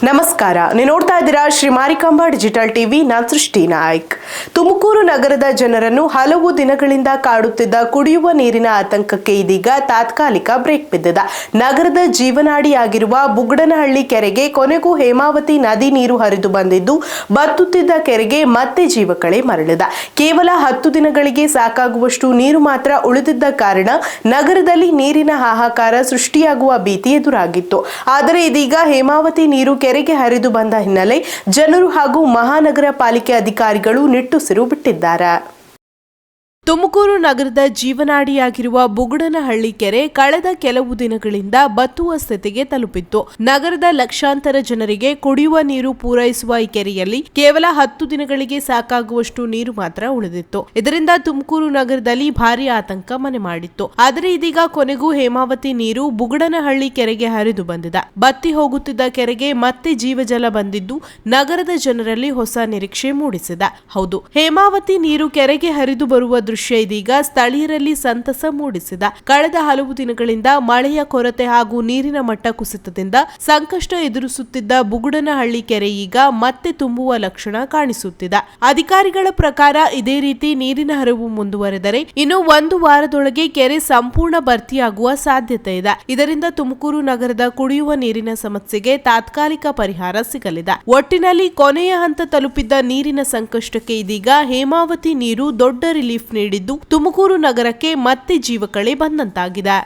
ನಮಸ್ಕಾರ, ನೀವು ನೋಡ್ತಾ ಇದ್ದೀರಾ ಶ್ರೀ ಮಾರಿಕಾಂಬಾ ಡಿಜಿಟಲ್ ಟಿವಿ. ನಾನು ಸೃಷ್ಟಿ ನಾಯ್ಕ್. ತುಮಕೂರು ನಗರದ ಜನರನ್ನು ಹಲವು ದಿನಗಳಿಂದ ಕಾಡುತ್ತಿದ್ದ ಕುಡಿಯುವ ನೀರಿನ ಆತಂಕಕ್ಕೆ ಇದೀಗ ತಾತ್ಕಾಲಿಕ ಬ್ರೇಕ್ ಬಿದ್ದಿದೆ. ನಗರದ ಜೀವನಾಡಿಯಾಗಿರುವ ಬುಗ್ಡನಹಳ್ಳಿ ಕೆರೆಗೆ ಕೊನೆಗೂ ಹೇಮಾವತಿ ನದಿ ನೀರು ಹರಿದು ಬಂದಿದ್ದು, ಬತ್ತುತ್ತಿದ್ದ ಕೆರೆಗೆ ಮತ್ತೆ ಜೀವಕಳೆ ಮರಳಿದೆ. ಕೇವಲ 10 ದಿನಗಳಿಗೆ ಸಾಕಾಗುವಷ್ಟು ನೀರು ಮಾತ್ರ ಉಳಿದಿದ್ದ ಕಾರಣ ನಗರದಲ್ಲಿ ನೀರಿನ ಹಾಹಾಕಾರ ಸೃಷ್ಟಿಯಾಗುವ ಭೀತಿ ಎದುರಾಗಿತ್ತು. ಆದರೆ ಇದೀಗ ಹೇಮಾವತಿ ನೀರು ಕೆರೆಗೆ ಹರಿದು ಬಂದ ಹಿನ್ನೆಲೆ ಜನರು ಹಾಗೂ ಮಹಾನಗರ ಪಾಲಿಕೆ ಅಧಿಕಾರಿಗಳು ನಿಟ್ಟುಸಿರು ಬಿಟ್ಟಿದ್ದಾರೆ. ತುಮಕೂರು ನಗರದ ಜೀವನಾಡಿಯಾಗಿರುವ ಬುಗ್ಡನಹಳ್ಳಿ ಕೆರೆ ಕಳೆದ ಕೆಲವು ದಿನಗಳಿಂದ ಬತ್ತುವ ಸ್ಥಿತಿಗೆ ತಲುಪಿತ್ತು. ನಗರದ ಲಕ್ಷಾಂತರ ಜನರಿಗೆ ಕುಡಿಯುವ ನೀರು ಪೂರೈಸುವ ಈ ಕೆರೆಯಲ್ಲಿ ಕೇವಲ 10 ದಿನಗಳಿಗೆ ಸಾಕಾಗುವಷ್ಟು ನೀರು ಮಾತ್ರ ಉಳಿದಿತ್ತು. ಇದರಿಂದ ತುಮಕೂರು ನಗರದಲ್ಲಿ ಭಾರಿ ಆತಂಕ ಮನೆ ಮಾಡಿತ್ತು. ಆದರೆ ಇದೀಗ ಕೊನೆಗೂ ಹೇಮಾವತಿ ನೀರು ಬುಗ್ಡನಹಳ್ಳಿ ಕೆರೆಗೆ ಹರಿದು ಬಂದಿದೆ. ಬತ್ತಿ ಹೋಗುತ್ತಿದ್ದ ಕೆರೆಗೆ ಮತ್ತೆ ಜೀವಜಲ ಬಂದಿದ್ದು ನಗರದ ಜನರಲ್ಲಿ ಹೊಸ ನಿರೀಕ್ಷೆ ಮೂಡಿಸಿದೆ. ಹೌದು, ಹೇಮಾವತಿ ನೀರು ಕೆರೆಗೆ ಹರಿದು ಬರುವ ದೃಶ್ಯ ಇದೀಗ ಸ್ಥಳೀಯರಲ್ಲಿ ಸಂತಸ ಮೂಡಿಸಿದ. ಕಳೆದ ಹಲವು ದಿನಗಳಿಂದ ಮಳೆಯ ಕೊರತೆ ಹಾಗೂ ನೀರಿನ ಮಟ್ಟ ಕುಸಿತದಿಂದ ಸಂಕಷ್ಟ ಎದುರಿಸುತ್ತಿದ್ದ ಬುಗ್ಡನಹಳ್ಳಿ ಕೆರೆ ಈಗ ಮತ್ತೆ ತುಂಬುವ ಲಕ್ಷಣ ಕಾಣಿಸುತ್ತಿದೆ. ಅಧಿಕಾರಿಗಳ ಪ್ರಕಾರ ಇದೇ ರೀತಿ ನೀರಿನ ಹರಿವು ಮುಂದುವರೆದರೆ ಇನ್ನು 1 ವಾರದೊಳಗೆ ಕೆರೆ ಸಂಪೂರ್ಣ ಭರ್ತಿಯಾಗುವ ಸಾಧ್ಯತೆ ಇದೆ. ಇದರಿಂದ ತುಮಕೂರು ನಗರದ ಕುಡಿಯುವ ನೀರಿನ ಸಮಸ್ಯೆಗೆ ತಾತ್ಕಾಲಿಕ ಪರಿಹಾರ ಸಿಗಲಿದೆ. ಒಟ್ಟಿನಲ್ಲಿ ಕೊನೆಯ ಹಂತ ತಲುಪಿದ್ದ ನೀರಿನ ಸಂಕಷ್ಟಕ್ಕೆ ಇದೀಗ ಹೇಮಾವತಿ ನೀರು ದೊಡ್ಡ ರಿಲೀಫ್ ನೀಡಿದ್ದು ತುಮಕೂರು ನಗರಕ್ಕೆ ಮತ್ತೆ ಜೀವಕಳೆ ಬಂದಂತಾಗಿದೆ.